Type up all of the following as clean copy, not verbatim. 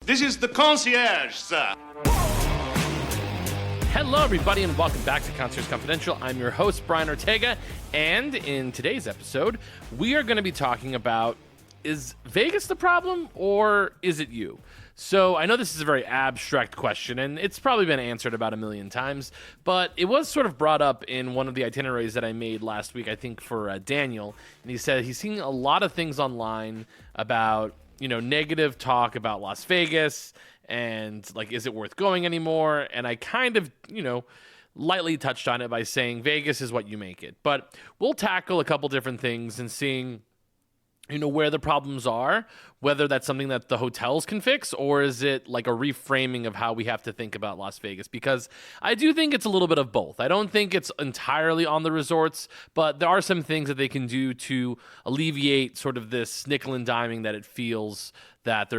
This is the concierge, sir. Hello, everybody, and welcome back to Concierge Confidential. I'm your host, Brian Ortega, and in today's episode, we are going to be talking about, is Vegas the problem, or is it you? So I know this is a very abstract question, and it's probably been answered about 1,000,000 times, but it was sort of brought up in one of the itineraries that I made last week, I think, for Daniel, and he said he's seeing a lot of things online about, negative talk about Las Vegas, and, is it worth going anymore? And I kind of, lightly touched on it by saying Vegas is what you make it. But we'll tackle a couple different things and seeing, where the problems are, whether that's something that the hotels can fix, or is it like a reframing of how we have to think about Las Vegas? Because I do think it's a little bit of both. I don't think it's entirely on the resorts, but there are some things that they can do to alleviate sort of this nickel and diming that it feels that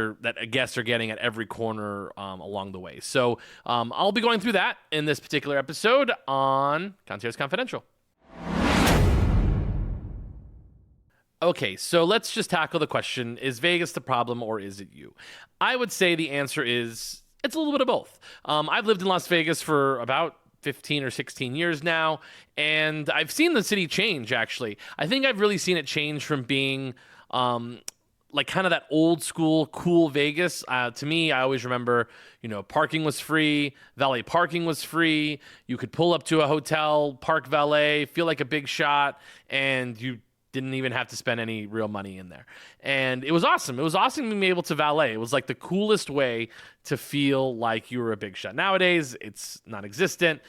guests are getting at every corner along the way. So I'll be going through that in this particular episode on Concierge Confidential. Okay, so let's just tackle the question, is Vegas the problem or is it you? I would say the answer is, it's a little bit of both. I've lived in Las Vegas for about 15 or 16 years now, and I've seen the city change, actually. I think I've really seen it change from being kind of that old school, cool Vegas. To me, I always remember, parking was free, valet parking was free, you could pull up to a hotel, park valet, feel like a big shot, and you didn't even have to spend any real money in there. And it was awesome. It was awesome being able to valet. It was like the coolest way to feel like you were a big shot. Nowadays, it's non-existent.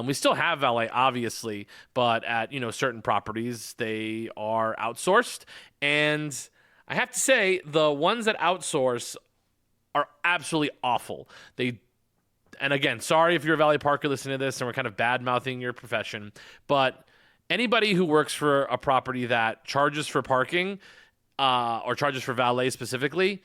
We still have valet, obviously, but at, certain properties, they are outsourced. And I have to say, the ones that outsource are absolutely awful. And again, sorry if you're a valet parker listening to this and we're kind of bad-mouthing your profession, but anybody who works for a property that charges for parking or charges for valet specifically,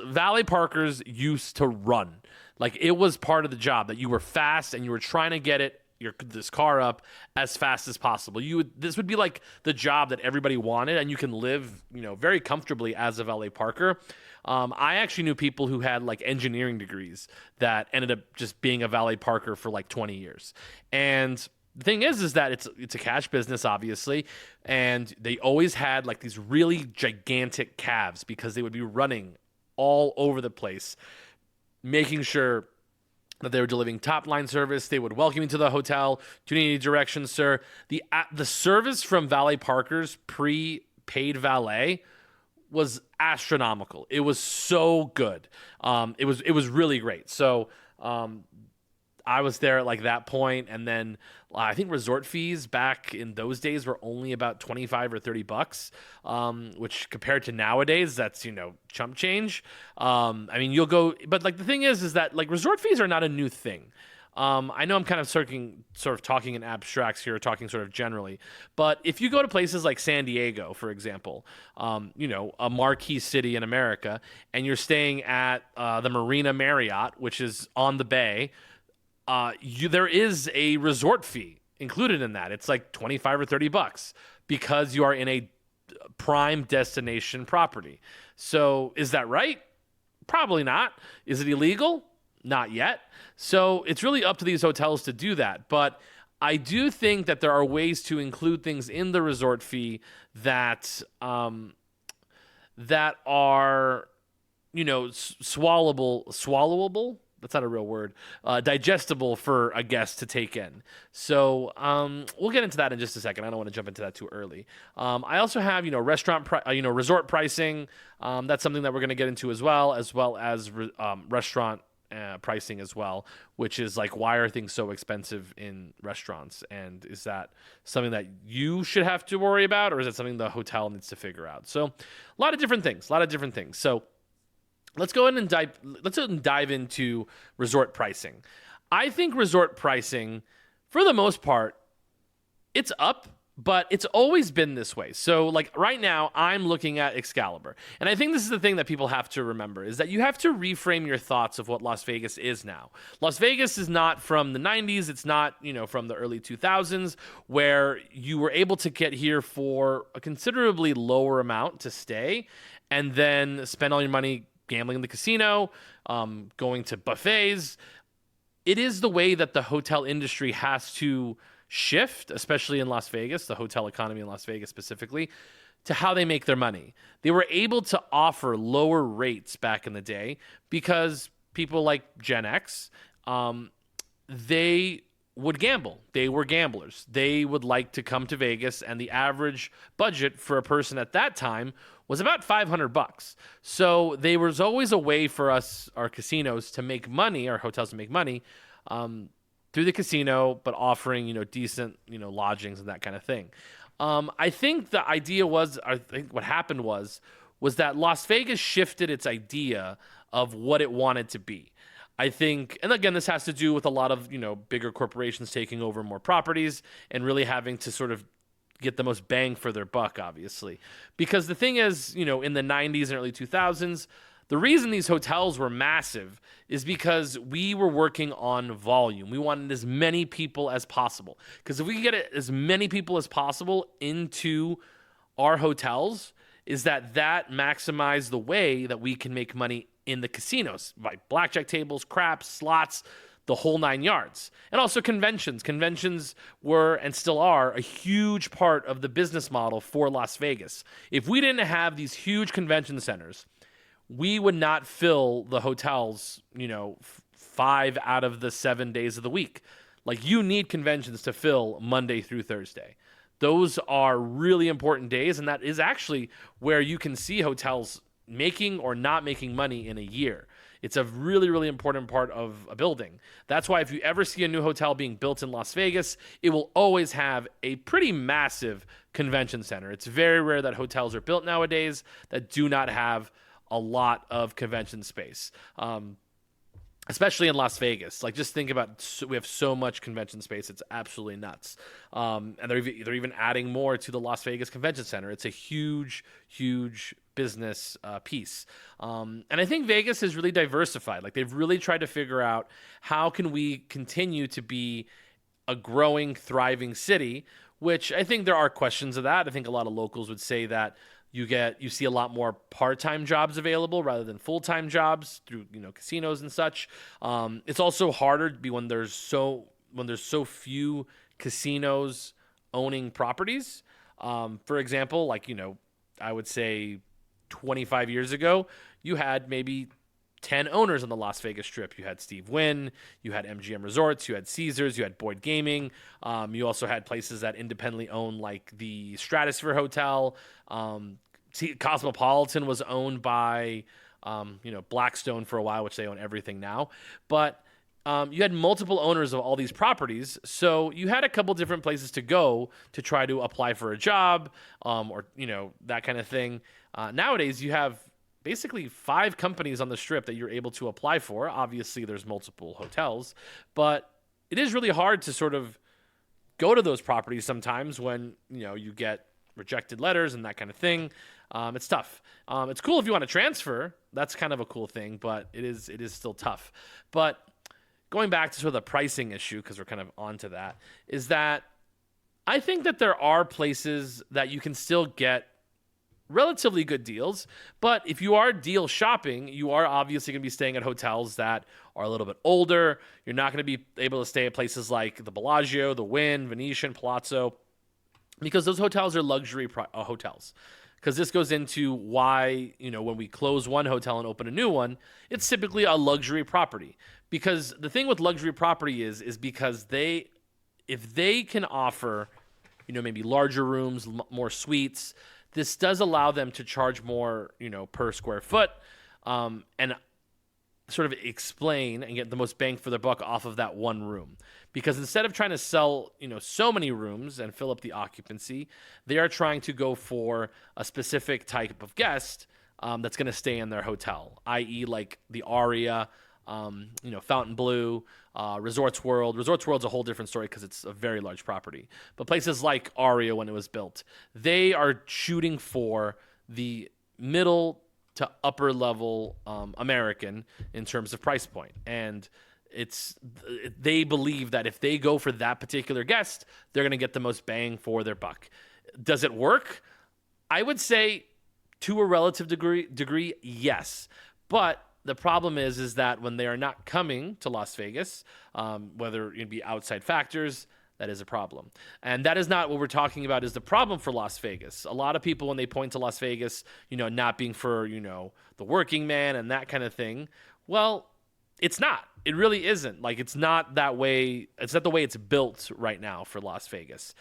valet parkers used to run. Like, it was part of the job that you were fast and you were trying to get this car up as fast as possible. This would be like the job that everybody wanted, and you can live, very comfortably as a valet parker. I actually knew people who had engineering degrees that ended up just being a valet parker for 20 years. And the thing is that it's a cash business, obviously, and they always had these really gigantic cabs because they would be running all over the place, making sure that they were delivering top-line service. They would welcome you to the hotel. Do you need any directions, sir? The service from valet parkers, pre-paid valet, was astronomical. It was so good. It was really great. So I was there at that point, and then I think resort fees back in those days were only about $25 or $30, which compared to nowadays, that's chump change. You'll go, but the thing is that resort fees are not a new thing. I know I'm kind of sort of talking in abstracts here, talking sort of generally, but if you go to places like San Diego, for example, a marquee city in America, and you're staying at the Marina Marriott, which is on the bay, there is a resort fee included in that. It's $25 or $30 because you are in a prime destination property. So is that right? Probably not. Is it illegal? Not yet. So it's really up to these hotels to do that. But I do think that there are ways to include things in the resort fee that are, swallowable. That's not a real word. Digestible for a guest to take in. So we'll get into that in just a second. I don't want to jump into that too early. I also have resort pricing. That's something that we're going to get into as well as restaurant pricing as well, which is why are things so expensive in restaurants, and is that something that you should have to worry about, or is it something the hotel needs to figure out? So a lot of different things. So let's go ahead and dive into resort pricing. I think resort pricing, for the most part, it's up, but it's always been this way. So right now I'm looking at Excalibur. And I think this is the thing that people have to remember, is that you have to reframe your thoughts of what Las Vegas is now. Las Vegas is not from the 90s. It's not, from the early 2000s, where you were able to get here for a considerably lower amount to stay and then spend all your money gambling in the casino, going to buffets. It is the way that the hotel industry has to shift, especially in Las Vegas, the hotel economy in Las Vegas specifically, to how they make their money. They were able to offer lower rates back in the day because people like Gen X, they would gamble. They were gamblers. They would like to come to Vegas, and the average budget for a person at that time was about $500. So there was always a way for us, our casinos, to make money, our hotels to make money through the casino, but offering, decent, lodgings and that kind of thing. I think the idea was, I think what happened was that Las Vegas shifted its idea of what it wanted to be. I think, and again, this has to do with a lot of, bigger corporations taking over more properties and really having to sort of get the most bang for their buck, obviously. Because the thing is, in the 90s and early 2000s, the reason these hotels were massive is because we were working on volume. We wanted as many people as possible. Because if we could get as many people as possible into our hotels, is that maximized the way that we can make money in the casinos, by blackjack tables, craps, slots, the whole 9 yards. And also conventions. Conventions were and still are a huge part of the business model for Las Vegas. If we didn't have these huge convention centers, we would not fill the hotels, 5 out of the 7 days of the week. Like, you need conventions to fill Monday through Thursday. Those are really important days, and that is actually where you can see hotels making or not making money in a year. It's a really, really important part of a building. That's why if you ever see a new hotel being built in Las Vegas, it will always have a pretty massive convention center. It's very rare that hotels are built nowadays that do not have a lot of convention space. Especially in Las Vegas. Like, just think about, we have so much convention space. It's absolutely nuts. And they're even adding more to the Las Vegas Convention Center. It's a huge, huge business piece. And I think Vegas has really diversified. Like, they've really tried to figure out how can we continue to be a growing, thriving city, which I think there are questions of that. I think a lot of locals would say that you see a lot more part-time jobs available rather than full-time jobs through casinos and such. It's also harder to be when there's so few casinos owning properties. For example, like I would say 25 years ago, you had maybe 10 owners on the Las Vegas Strip. You had Steve Wynn, you had MGM Resorts, you had Caesars, you had Boyd Gaming. You also had places that independently own, like the Stratosphere Hotel. Cosmopolitan was owned by, Blackstone for a while, which they own everything now. But you had multiple owners of all these properties, so you had a couple different places to go to try to apply for a job, or that kind of thing. Nowadays, you have basically 5 companies on the Strip that you're able to apply for. Obviously, there's multiple hotels, but it is really hard to sort of go to those properties sometimes when you get rejected letters and that kind of thing. It's tough. It's cool if you want to transfer. That's kind of a cool thing, but it is still tough. But going back to sort of the pricing issue, because we're kind of onto that, is that I think that there are places that you can still get relatively good deals, but if you are deal shopping, you are obviously going to be staying at hotels that are a little bit older. You're not going to be able to stay at places like the Bellagio, the Wynn, Venetian, Palazzo, because those hotels are luxury hotels. Because this goes into why, when we close one hotel and open a new one, it's typically a luxury property. Because the thing with luxury property is because if they can offer, maybe larger rooms, more suites, this does allow them to charge more, per square foot, and sort of explain and get the most bang for their buck off of that one room. Because instead of trying to sell, so many rooms and fill up the occupancy, they are trying to go for a specific type of guest that's going to stay in their hotel, i.e. like the Aria, Fontainebleau, Resorts World. Resorts World's a whole different story because it's a very large property. But places like Aria, when it was built, they are shooting for the middle to upper level American in terms of price point. And they believe that if they go for that particular guest, they're going to get the most bang for their buck. Does it work? I would say To a relative degree, yes. But the problem is that when they are not coming to Las Vegas, whether it be outside factors, that is a problem. And that is not what we're talking about is the problem for Las Vegas. A lot of people, when they point to Las Vegas, not being for, the working man and that kind of thing, well, it's not. It really isn't. Like, it's not that way. It's not the way it's built right now for Las Vegas.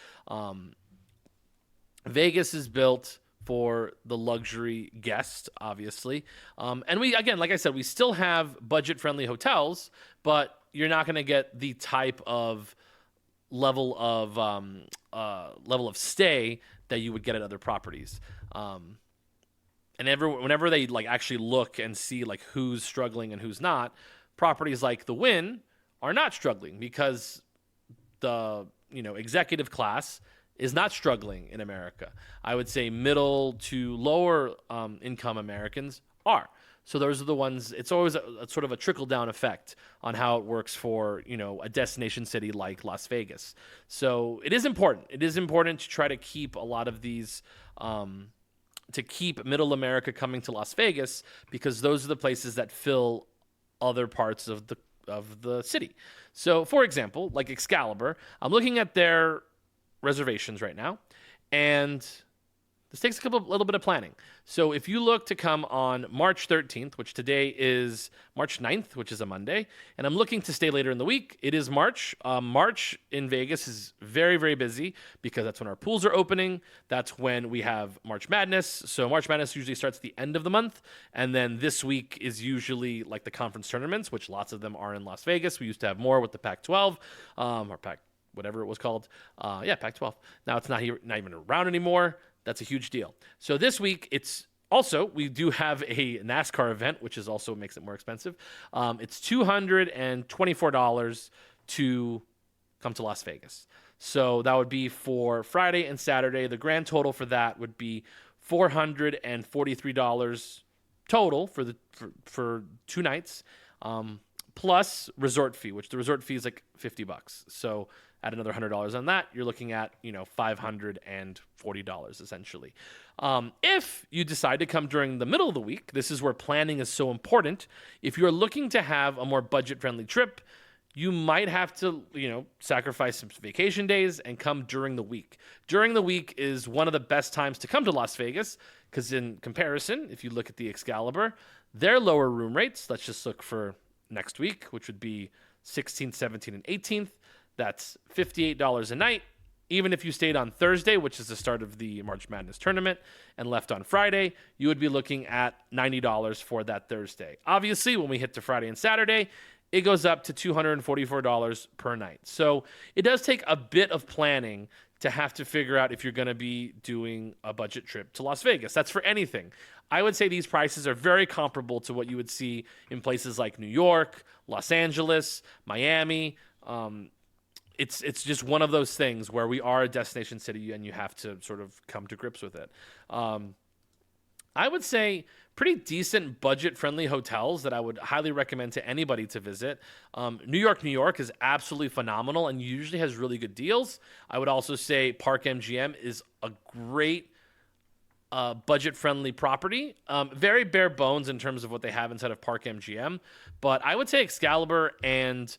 Vegas is built for the luxury guest, obviously. And we, again, like I said, we still have budget-friendly hotels, but you're not going to get the type of level of stay that you would get at other properties. And whenever they actually look and see who's struggling and who's not, properties like the Wynn are not struggling because the executive class is not struggling in America. I would say middle to lower income Americans are. So those are the ones. It's always a sort of a trickle-down effect on how it works for a destination city like Las Vegas. So it is important. It is important to try to keep a lot of these, to keep Middle America coming to Las Vegas because those are the places that fill other parts of the city. So, for example, like Excalibur, I'm looking at their reservations right now, and this takes a little bit of planning. So if you look to come on March 13th, which today is March 9th, which is a Monday, and I'm looking to stay later in the week, it is March. March in Vegas is very, very busy because that's when our pools are opening. That's when we have March Madness. So March Madness usually starts at the end of the month, and then this week is usually like the conference tournaments, which lots of them are in Las Vegas. We used to have more with the Pac-12 or Pac whatever it was called. Pac-12. Now it's not even around anymore. That's a huge deal. So this week, we do have a NASCAR event, which is also makes it more expensive. It's $224 to come to Las Vegas. So that would be for Friday and Saturday. The grand total for that would be $443 total for 2 nights, plus resort fee, which the resort fee is like $50. So add another $100 on that, you're looking at $540 essentially. If you decide to come during the middle of the week, this is where planning is so important. If you're looking to have a more budget-friendly trip, you might have to, sacrifice some vacation days and come during the week. During the week is one of the best times to come to Las Vegas because in comparison, if you look at the Excalibur, their lower room rates, let's just look for next week, which would be 16th, 17th, and 18th. That's $58 a night. Even if you stayed on Thursday, which is the start of the March Madness tournament, and left on Friday, you would be looking at $90 for that Thursday. Obviously, when we hit to Friday and Saturday, it goes up to $244 per night. So it does take a bit of planning to have to figure out if you're going to be doing a budget trip to Las Vegas. That's for anything. I would say these prices are very comparable to what you would see in places like New York, Los Angeles, Miami. It's just one of those things where we are a destination city and you have to sort of come to grips with it. I would say pretty decent budget-friendly hotels that I would highly recommend to anybody to visit. New York is absolutely phenomenal and usually has really good deals. I would also say Park MGM is a great budget-friendly property. Very bare bones in terms of what they have inside of Park MGM. But I would say Excalibur and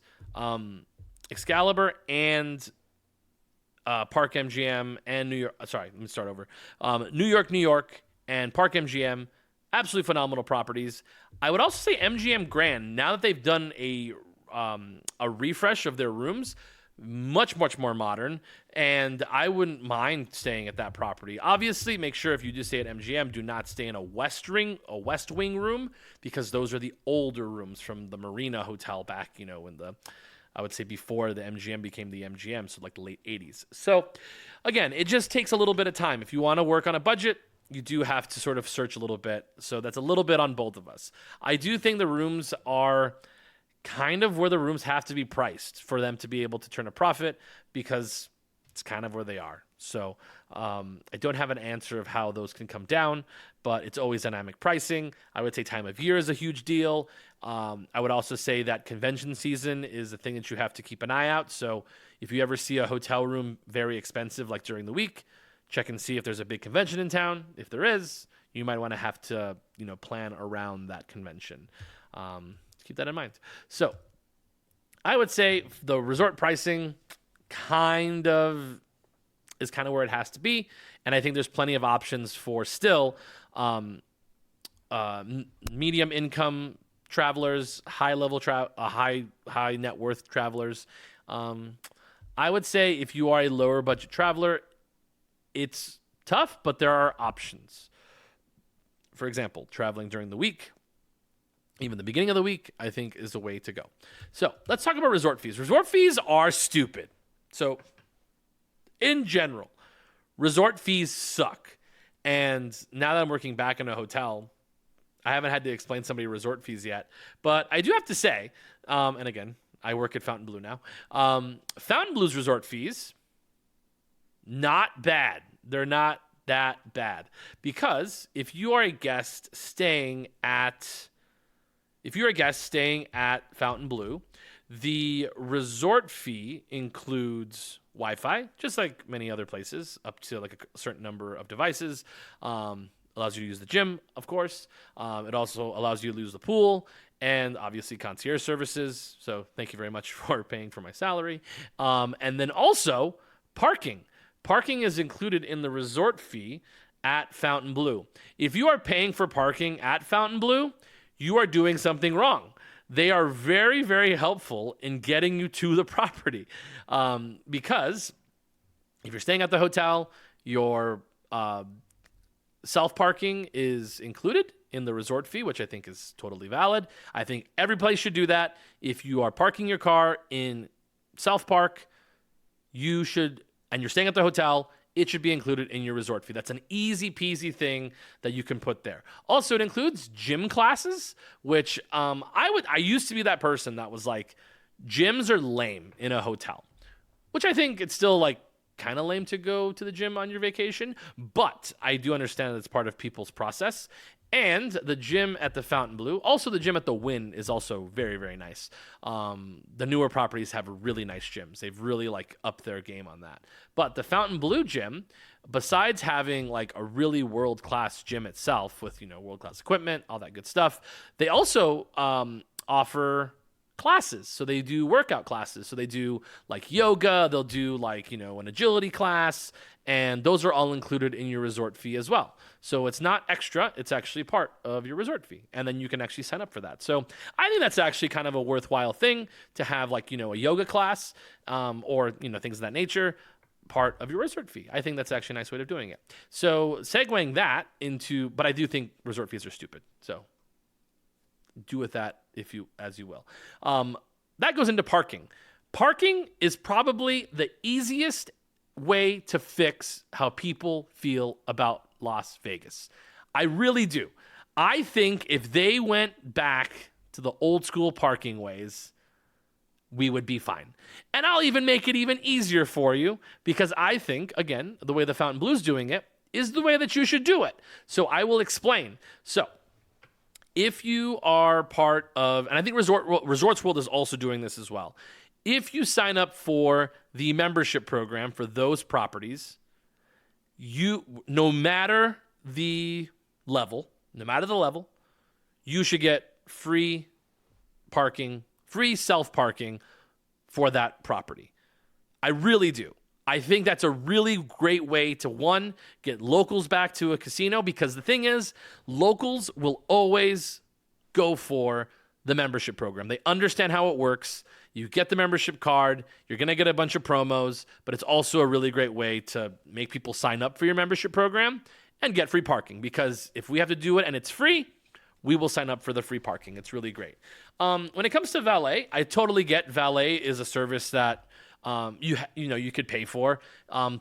Park MGM and New York. Sorry, let me start over. New York, and Park MGM, absolutely phenomenal properties. I would also say MGM Grand. Now that they've done a refresh of their rooms, much more modern, and I wouldn't mind staying at that property. Obviously, make sure if you do stay at MGM, do not stay in a West Wing room because those are the older rooms from the Marina Hotel back, in the. I would say before the MGM became the MGM, so like the late 80s. So, again, it just takes a little bit of time. If you want to work on a budget, you do have to sort of search a little bit. So that's a little bit on both of us. I do think the rooms are kind of where the rooms have to be priced for them to be able to turn a profit because it's kind of where they are. So I don't have an answer of how those can come down, but it's always dynamic pricing. I would say time of year is a huge deal. I would also say that convention season is a thing that you have to keep an eye out. So if you ever see a hotel room very expensive, like during the week, check and see if there's a big convention in town. If there is, you might want to have to, plan around that convention. Keep that in mind. So I would say the resort pricing is kind of where it has to be. And I think there's plenty of options for still medium income travelers, high level high net worth travelers. I would say if you are a lower budget traveler, it's tough, but there are options. For example, traveling during the week, even the beginning of the week, I think is a way to go. So let's talk about resort fees. Resort fees are stupid. So in general, resort fees suck. And now that I'm working back in a hotel, I haven't had to explain to somebody resort fees yet. But I do have to say, and again, I work at Fontainebleau now. Fontainebleau's resort fees, not bad. They're not that bad. Because if you are a guest staying at Fontainebleau, the resort fee includes Wi-Fi, just like many other places, up to like a certain number of devices. Allows you to use the gym, of course. It also allows you to use the pool and obviously concierge services. So thank you very much for paying for my salary. And then also parking. Parking is included in the resort fee at Fontainebleau. If you are paying for parking at Fontainebleau, you are doing something wrong. They are very, very helpful in getting you to the property. Because if you're staying at the hotel, your self-parking is included in the resort fee, which I think is totally valid. I think every place should do that. If you are parking your car in self-park, you should, and you're staying at the hotel, it should be included in your resort fee. That's an easy peasy thing that you can put there. Also, it includes gym classes, which I used to be that person that was like, gyms are lame in a hotel, which I think it's still like kind of lame to go to the gym on your vacation, but I do understand that it's part of people's process. And the gym at the Fontainebleau, also the gym at the Wynn is also very, very nice. The newer properties have really nice gyms. They've really like upped their game on that. But the Fontainebleau gym, besides having like a really world-class gym itself with, world-class equipment, all that good stuff, they also offer classes. So they do workout classes. So they do like yoga, they'll do like, an agility class, and those are all included in your resort fee as well. So it's not extra, it's actually part of your resort fee. And then you can actually sign up for that. So I think that's actually kind of a worthwhile thing to have like, a yoga class or, things of that nature, part of your resort fee. I think that's actually a nice way of doing it. So segueing that into, but I do think resort fees are stupid. So do with that as you will. That goes into parking. Parking is probably the easiest way to fix how people feel about Las Vegas. I really do. I think if they went back to the old school parking ways, we would be fine. And I'll even make it even easier for you because I think, again, the way the Fontainebleau's doing it is the way that you should do it. So I will explain. So if you are part of, and I think Resorts World is also doing this as well. If you sign up for the membership program for those properties, no matter the level, you should get free parking, free self-parking for that property. I really do. I think that's a really great way to, one, get locals back to a casino, because the thing is, locals will always go for the membership program. They understand how it works. You get the membership card, you're going to get a bunch of promos, but it's also a really great way to make people sign up for your membership program and get free parking, because if we have to do it and it's free, we will sign up for the free parking. It's really great. When it comes to valet, I totally get valet is a service that you could pay for.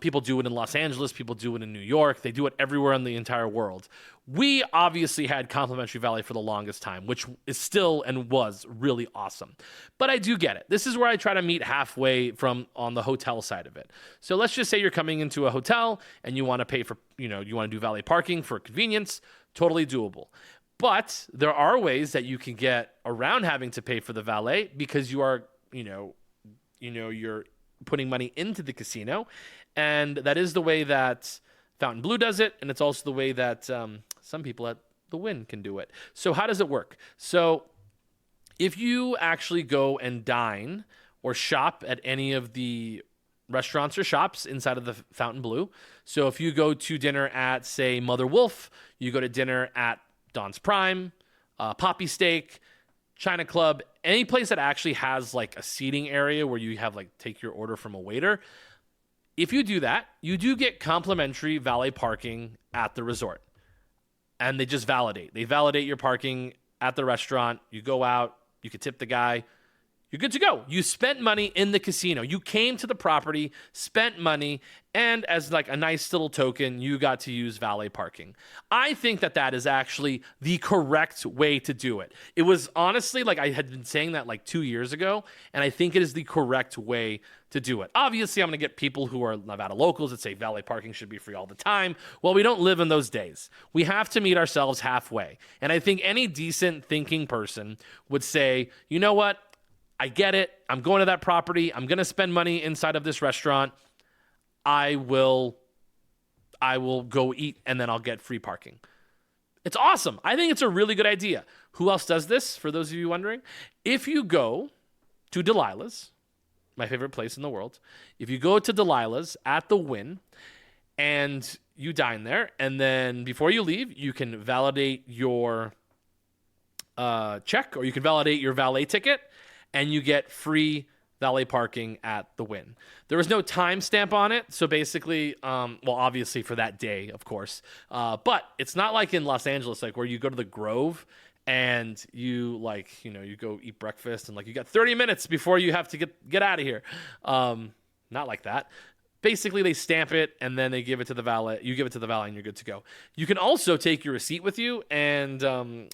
People do it in Los Angeles. People do it in New York. They do it everywhere in the entire world. We obviously had complimentary valet for the longest time, which is still and was really awesome. But I do get it. This is where I try to meet halfway on the hotel side of it. So let's just say you're coming into a hotel and you want to pay for, you want to do valet parking for convenience. Totally doable. But there are ways that you can get around having to pay for the valet, because you are, you're putting money into the casino. And that is the way that Fontainebleau does it, and it's also the way that some people at the Wynn can do it. So how does it work? So if you actually go and dine or shop at any of the restaurants or shops inside of the Fontainebleau, so if you go to dinner at, say, Mother Wolf, you go to dinner at Don's Prime, Poppy Steak, China Club, any place that actually has like a seating area where you have like take your order from a waiter, if you do that, you do get complimentary valet parking at the resort. And they just validate. They validate your parking at the restaurant. You go out, you can tip the guy. You're good to go. You spent money in the casino. You came to the property, spent money, and as like a nice little token, you got to use valet parking. I think that that is actually the correct way to do it. It was honestly like I had been saying that like 2 years ago, and I think it is the correct way to do it. Obviously, I'm going to get people who are Nevada locals that say valet parking should be free all the time. Well, we don't live in those days. We have to meet ourselves halfway. And I think any decent thinking person would say, you know what? I get it. I'm going to that property. I'm going to spend money inside of this restaurant. I will go eat and then I'll get free parking. It's awesome. I think it's a really good idea. Who else does this? For those of you wondering, if you go to Delilah's, my favorite place in the world, if you go to Delilah's at the Wynn and you dine there, and then before you leave, you can validate your check or you can validate your valet ticket, and you get free valet parking at the Wynn. There was no timestamp on it, so basically, well, obviously for that day, of course, but it's not like in Los Angeles, like where you go to the Grove and you like, you go eat breakfast and like you got 30 minutes before you have to get out of here. Not like that. Basically, they stamp it and then they give it to the valet. You give it to the valet and you're good to go. You can also take your receipt with you. And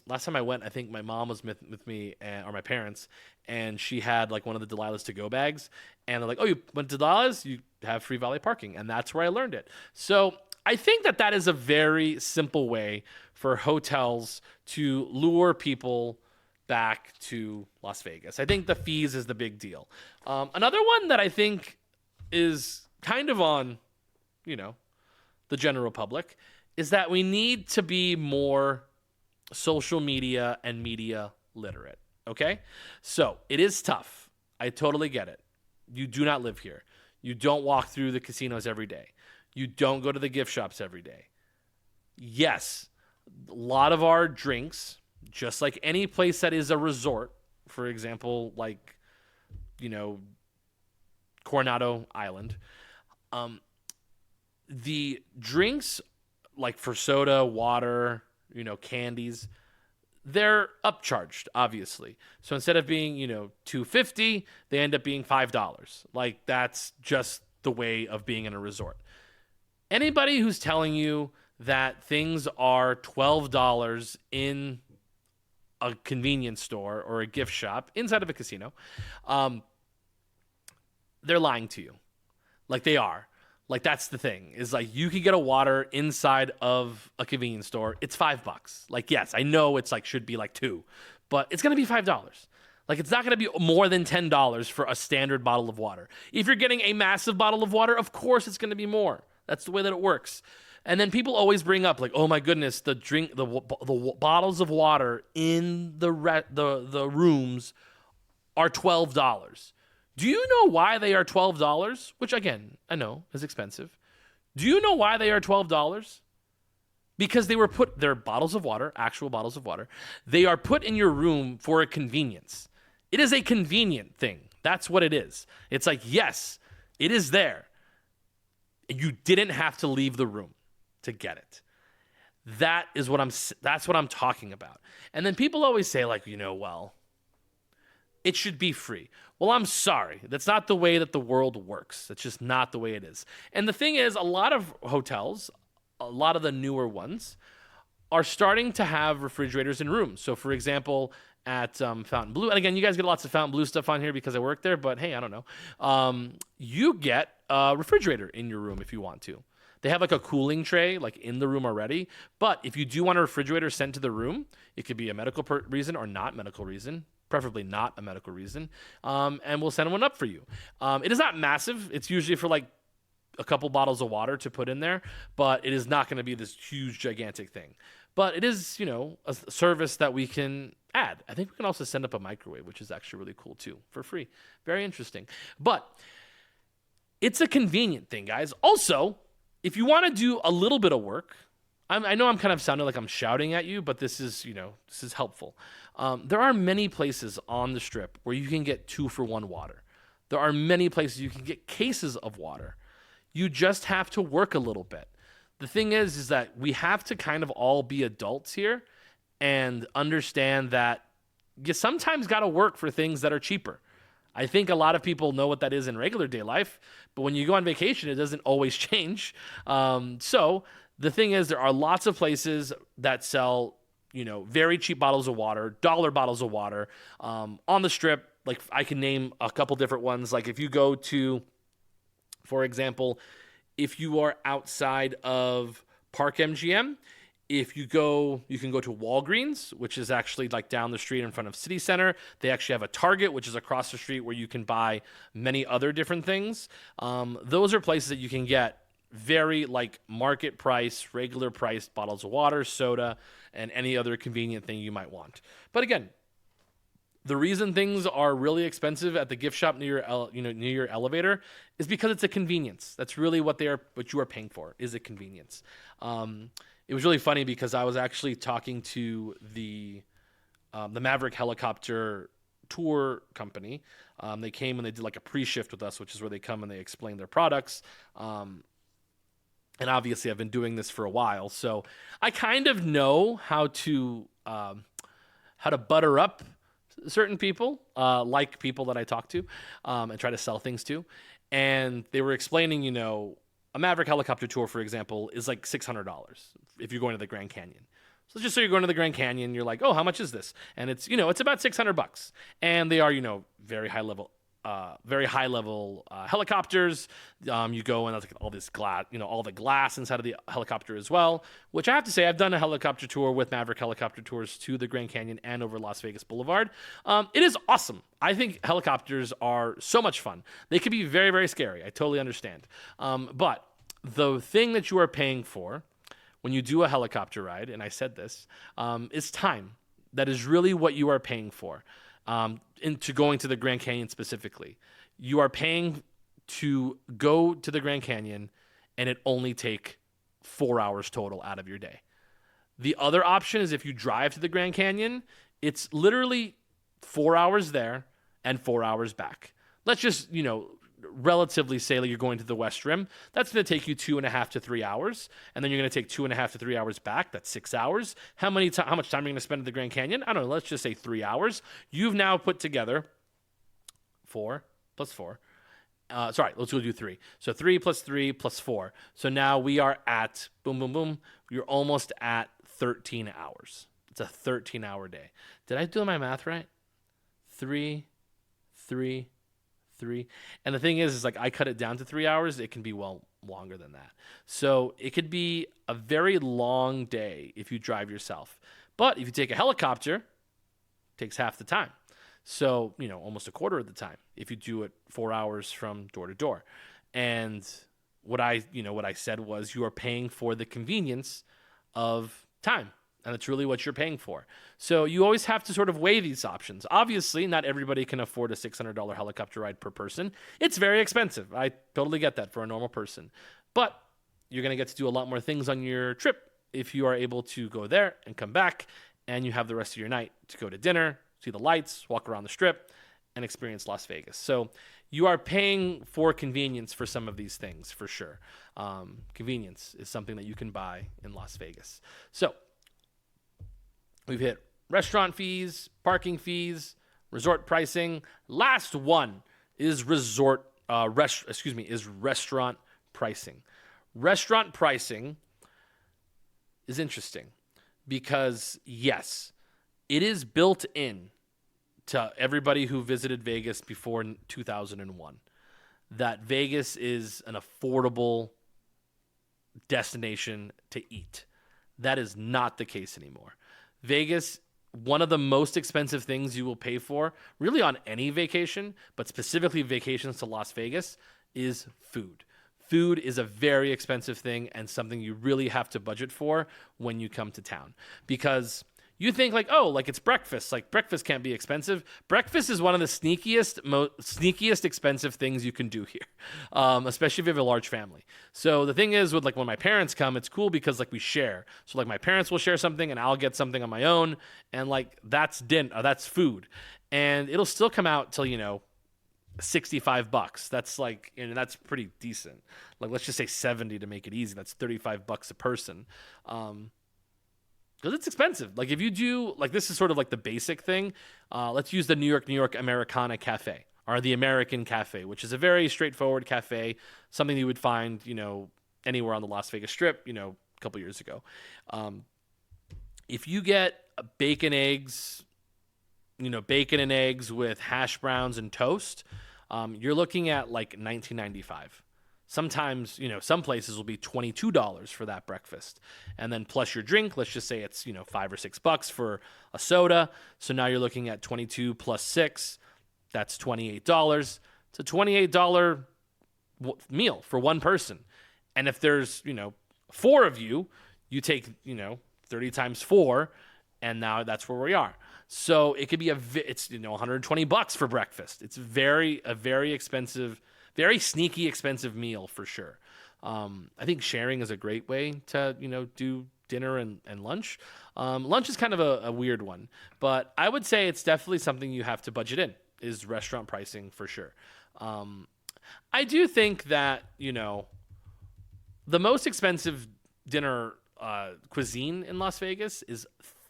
last time I went, I think my mom was with me or my parents, and she had like one of the Delilah's to-go bags. And they're like, oh, you went to Delilah's? You have free valet parking. And that's where I learned it. So I think that that is a very simple way for hotels to lure people back to Las Vegas. I think the fees is the big deal. Another one that I think is kind of on, the general public is that we need to be more social media and media literate. Okay? So it is tough. I totally get it. You do not live here. You don't walk through the casinos every day. You don't go to the gift shops every day. Yes, a lot of our drinks, just like any place that is a resort, for example, like, Coronado Island, the drinks, like for soda, water, candies, they're upcharged, obviously. So instead of being, $2.50, they end up being $5. Like, that's just the way of being in a resort. Anybody who's telling you that things are $12 in a convenience store or a gift shop inside of a casino, they're lying to you. Like, they are. Like, that's the thing, is like you can get a water inside of a convenience store. It's $5. Like, yes, I know it's like should be like $2, but it's going to be $5. Like, it's not going to be more than $10 for a standard bottle of water. If you're getting a massive bottle of water, of course it's going to be more. That's the way that it works. And then people always bring up like, oh my goodness, the bottles of water in the rooms are $12. Do you know why they are $12? Which, again, I know is expensive. Do you know why they are $12? Because they're bottles of water, actual bottles of water. They are put in your room for a convenience. It is a convenient thing. That's what it is. It's like, yes, it is there. You didn't have to leave the room to get it. That's what I'm talking about. And then people always say like, well, it should be free. Well, I'm sorry. That's not the way that the world works. That's just not the way it is. And the thing is, a lot of hotels, a lot of the newer ones, are starting to have refrigerators in rooms. So, for example, at Fontainebleau, and again, you guys get lots of Fontainebleau stuff on here because I work there, but hey, I don't know. You get a refrigerator in your room if you want to. They have like a cooling tray like in the room already. But if you do want a refrigerator sent to the room, it could be a medical reason or not medical reason. Preferably not a medical reason, and we'll send one up for you. It is not massive. It's usually for like a couple bottles of water to put in there, but it is not going to be this huge, gigantic thing. But it is, a service that we can add. I think we can also send up a microwave, which is actually really cool too, for free. Very interesting. But it's a convenient thing, guys. Also, if you want to do a little bit of work, I know I'm kind of sounding like I'm shouting at you, but this is helpful. There are many places on the Strip where you can get 2-for-1 water. There are many places you can get cases of water. You just have to work a little bit. The thing is that we have to kind of all be adults here and understand that you sometimes got to work for things that are cheaper. I think a lot of people know what that is in regular day life, but when you go on vacation, it doesn't always change. So the thing is, there are lots of places that sell, very cheap bottles of water, dollar bottles of water on the Strip. Like I can name a couple different ones. Like if you go to, for example, if you are outside of Park MGM, you can go to Walgreens, which is actually like down the street in front of City Center. They actually have a Target, which is across the street where you can buy many other different things. Those are places that you can get very like market price, regular priced bottles of water, soda, and any other convenient thing you might want. But again, the reason things are really expensive at the gift shop near your elevator is because it's a convenience. That's really what you are paying for, is a convenience. It was really funny because I was actually talking to the Maverick helicopter tour company. They came and they did like a pre-shift with us, which is where they come and they explain their products. And obviously I've been doing this for a while, so I kind of know how to butter up certain people, like people that I talk to, and try to sell things to. And they were explaining, a Maverick helicopter tour, for example, is like $600 if you're going to the Grand Canyon. So just so you're going to the Grand Canyon, you're like, oh, how much is this? And it's, it's about $600. And they are, very high level helicopters. You go and that's like all this glass, all the glass inside of the helicopter as well, which I have to say, I've done a helicopter tour with Maverick helicopter tours to the Grand Canyon and over Las Vegas Boulevard. It is awesome. I think helicopters are so much fun. They can be very, very scary. I totally understand. But the thing that you are paying for when you do a helicopter ride, and I said this, is time. That is really what you are paying for. Into going to the Grand Canyon specifically. You are paying to go to the Grand Canyon, and it only take 4 hours total out of your day. The other option is if you drive to the Grand Canyon, it's literally 4 hours there and 4 hours back. Let's just, relatively say like you're going to the West Rim. That's going to take you 2.5 to 3 hours, and then you're going to take 2.5 to 3 hours back. That's 6 hours. How much time are you going to spend at the Grand Canyon? I don't know. Let's just say 3 hours. You've now put together 4 plus 4. Let's go do 3. So 3 plus 3 plus 4. So now we are at boom, boom, boom. You're almost at 13 hours. It's a 13-hour day. Did I do my math right? 3. And the thing is like I cut it down to 3 hours. It can be well longer than that. So it could be a very long day if you drive yourself. But if you take a helicopter, it takes half the time. So, almost a quarter of the time if you do it 4 hours from door to door. And what I said was you are paying for the convenience of time. And that's really what you're paying for. So you always have to sort of weigh these options. Obviously, not everybody can afford a $600 helicopter ride per person. It's very expensive. I totally get that for a normal person. But you're going to get to do a lot more things on your trip if you are able to go there and come back, and you have the rest of your night to go to dinner, see the lights, walk around the Strip, and experience Las Vegas. So you are paying for convenience for some of these things, for sure. Convenience is something that you can buy in Las Vegas. So we've hit restaurant fees, parking fees, resort pricing. Last one is restaurant pricing. Restaurant pricing is interesting because, yes, it is built in to everybody who visited Vegas before 2001 that Vegas is an affordable destination to eat. That is not the case anymore. Vegas, one of the most expensive things you will pay for, really on any vacation, but specifically vacations to Las Vegas, is food. food is a very expensive thing and something you really have to budget for when you come to town. Because you think like, oh, like it's breakfast. Like breakfast can't be expensive. Breakfast is one of the sneakiest expensive things you can do here, especially if you have a large family. So the thing is with like when my parents come, it's cool because like we share. So like my parents will share something and I'll get something on my own, and like that's that's food, and it'll still come out till $65. That's like, and that's pretty decent. Like let's just say 70 to make it easy. That's $35 a person. Because it's expensive. Like if you do, like this is sort of like the basic thing. Let's use the New York Americana Cafe, or the American Cafe, which is a very straightforward cafe, something you would find, anywhere on the Las Vegas Strip, a couple years ago. If you get bacon and eggs with hash browns and toast, you're looking at like $19.95. Sometimes, some places will be $22 for that breakfast. And then plus your drink, let's just say it's, $5 or $6 for a soda. So now you're looking at 22 plus 6, that's $28. It's a $28 meal for one person. And if there's, 4 of you, you take, 30 times 4, and now that's where we are. So it could be it's $120 for breakfast. It's a very expensive, very sneaky expensive meal for sure. I think sharing is a great way to, do dinner and lunch. Lunch is kind of a weird one, but I would say it's definitely something you have to budget in, is restaurant pricing for sure. I do think that, the most expensive dinner cuisine in Las Vegas is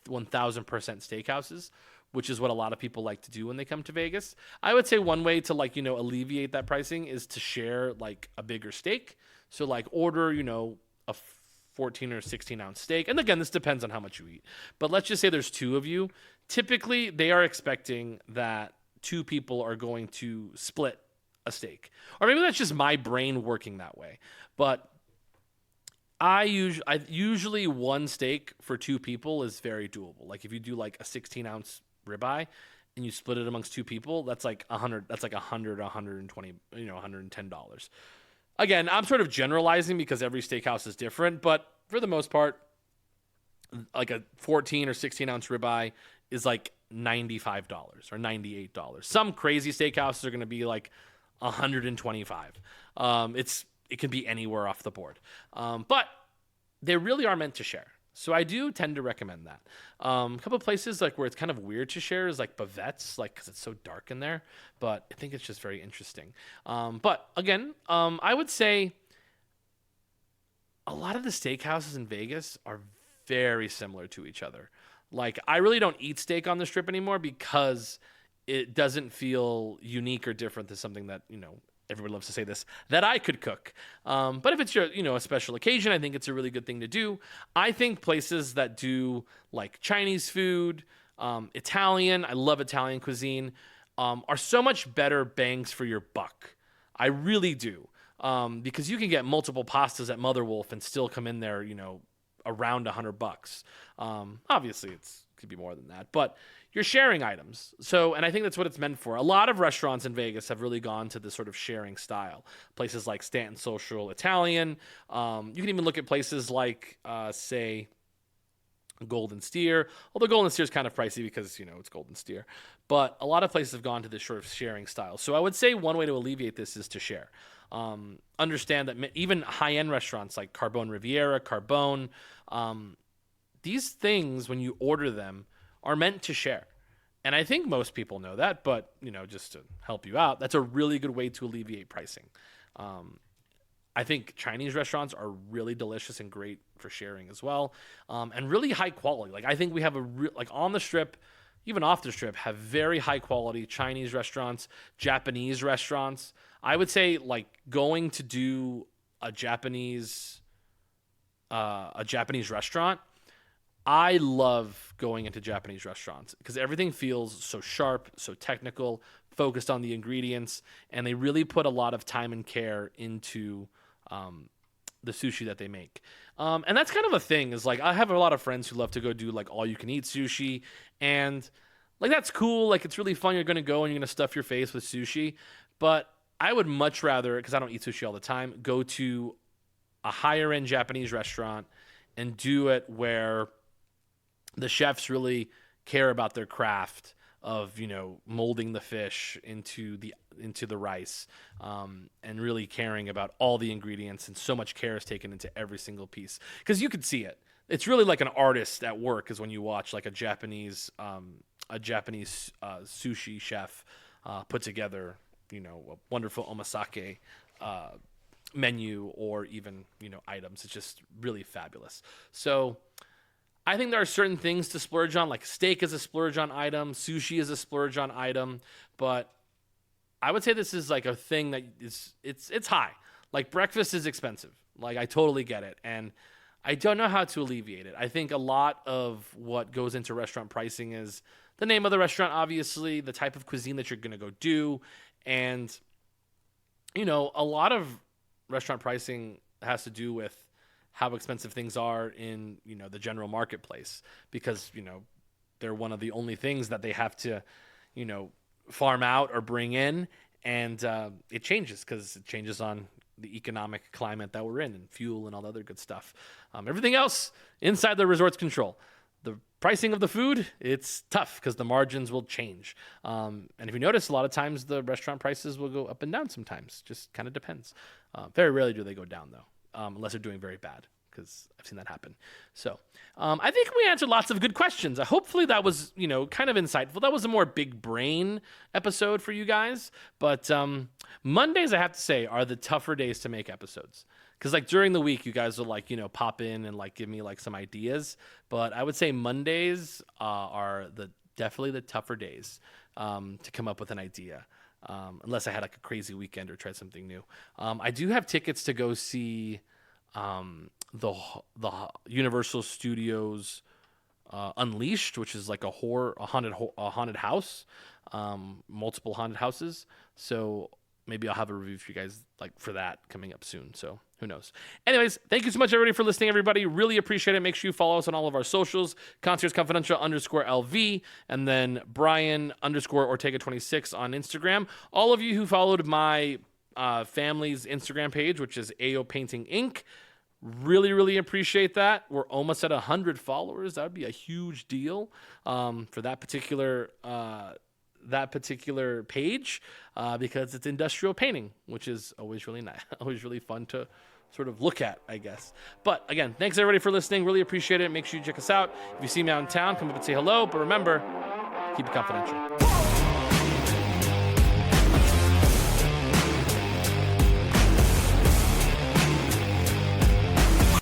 1,000% steakhouses, which is what a lot of people like to do when they come to Vegas. I would say one way to alleviate that pricing is to share like a bigger steak. So like order, a 14 or 16 ounce steak. And again, this depends on how much you eat. But let's just say there's 2 of you. Typically, they are expecting that 2 people are going to split a steak. Or maybe that's just my brain working that way. But I usually one steak for 2 people is very doable. Like if you do like a 16 ounce ribeye and you split it amongst 2 people, that's like $120, $110. Again, I'm sort of generalizing because every steakhouse is different, but for the most part, like a 14 or 16 ounce ribeye is like $95 or $98. Some crazy steakhouses are going to be like $125. It can be anywhere off the board. But they really are meant to share. So I do tend to recommend that. A couple of places like where it's kind of weird to share is like Bavette's, like because it's so dark in there. But I think it's just very interesting. But again, I would say a lot of the steakhouses in Vegas are very similar to each other. Like I really don't eat steak on the Strip anymore because it doesn't feel unique or different than something that, everybody loves to say this, that I could cook. But if it's your, a special occasion, I think it's a really good thing to do. I think places that do like Chinese food, Italian, I love Italian cuisine, are so much better bangs for your buck. I really do. Because you can get multiple pastas at Mother Wolf and still come in there, around $100. Obviously it could be more than that, but you're sharing items. So, and I think that's what it's meant for. A lot of restaurants in Vegas have really gone to this sort of sharing style. Places like Stanton Social Italian. You can even look at places like, say, Golden Steer. Although Golden Steer is kind of pricey because, it's Golden Steer. But a lot of places have gone to this sort of sharing style. So I would say one way to alleviate this is to share. Understand that even high-end restaurants like Carbone Riviera, Carbone, these things, when you order them, are meant to share. And I think most people know that, but, just to help you out, that's a really good way to alleviate pricing. I think Chinese restaurants are really delicious and great for sharing as well, and really high quality. Like I think we have on the Strip, even off the Strip, have very high quality Chinese restaurants, Japanese restaurants. I would say like going to do a Japanese restaurant. I love going into Japanese restaurants because everything feels so sharp, so technical, focused on the ingredients, and they really put a lot of time and care into the sushi that they make. And that's kind of a thing, is like I have a lot of friends who love to go do like all you can eat sushi, and like that's cool. Like it's really fun. You're going to go and you're going to stuff your face with sushi, but I would much rather, because I don't eat sushi all the time, go to a higher end Japanese restaurant and do it where the chefs really care about their craft of, molding the fish into the rice, and really caring about all the ingredients, and so much care is taken into every single piece, because you could see it. It's really like an artist at work is when you watch like a Japanese sushi chef put together, a wonderful omasake menu, or even, items. It's just really fabulous. So I think there are certain things to splurge on, like steak is a splurge on item, sushi is a splurge on item, but I would say this is like a thing that it's high. Like breakfast is expensive. Like I totally get it. And I don't know how to alleviate it. I think a lot of what goes into restaurant pricing is the name of the restaurant, obviously, the type of cuisine that you're going to go do. And, a lot of restaurant pricing has to do with how expensive things are in, the general marketplace, because, they're one of the only things that they have to, farm out or bring in. And it changes because it changes on the economic climate that we're in, and fuel and all the other good stuff. Everything else inside the resort's control. The pricing of the food, it's tough because the margins will change. And if you notice, a lot of times the restaurant prices will go up and down sometimes. Just kind of depends. Very rarely do they go down, though, unless they're doing very bad, because I've seen that happen. So I think we answered lots of good questions. Hopefully that was, kind of insightful. That was a more big brain episode for you guys. But Mondays, I have to say, are the tougher days to make episodes. Because like during the week, you guys will like, pop in and like give me like some ideas. But I would say Mondays are definitely the tougher days to come up with an idea. Unless I had like a crazy weekend or tried something new. I do have tickets to go see the Universal Studios Unleashed, which is like a haunted house, multiple haunted houses. So maybe I'll have a review for you guys like for that coming up soon. So who knows? Anyways, thank you so much, everybody, for listening, everybody. Really appreciate it. Make sure you follow us on all of our socials, Concierge Confidential _LV, and then Brian _Ortega26 on Instagram. All of you who followed my family's Instagram page, which is AO Painting Inc., really, really appreciate that. We're almost at 100 followers. That would be a huge deal for that particular page, because it's industrial painting, which is always really nice, always really fun to sort of look at, I guess. But again, thanks everybody for listening. Really appreciate it. Make sure you check us out. If you see me out in town, come up and say hello. But remember, keep it confidential.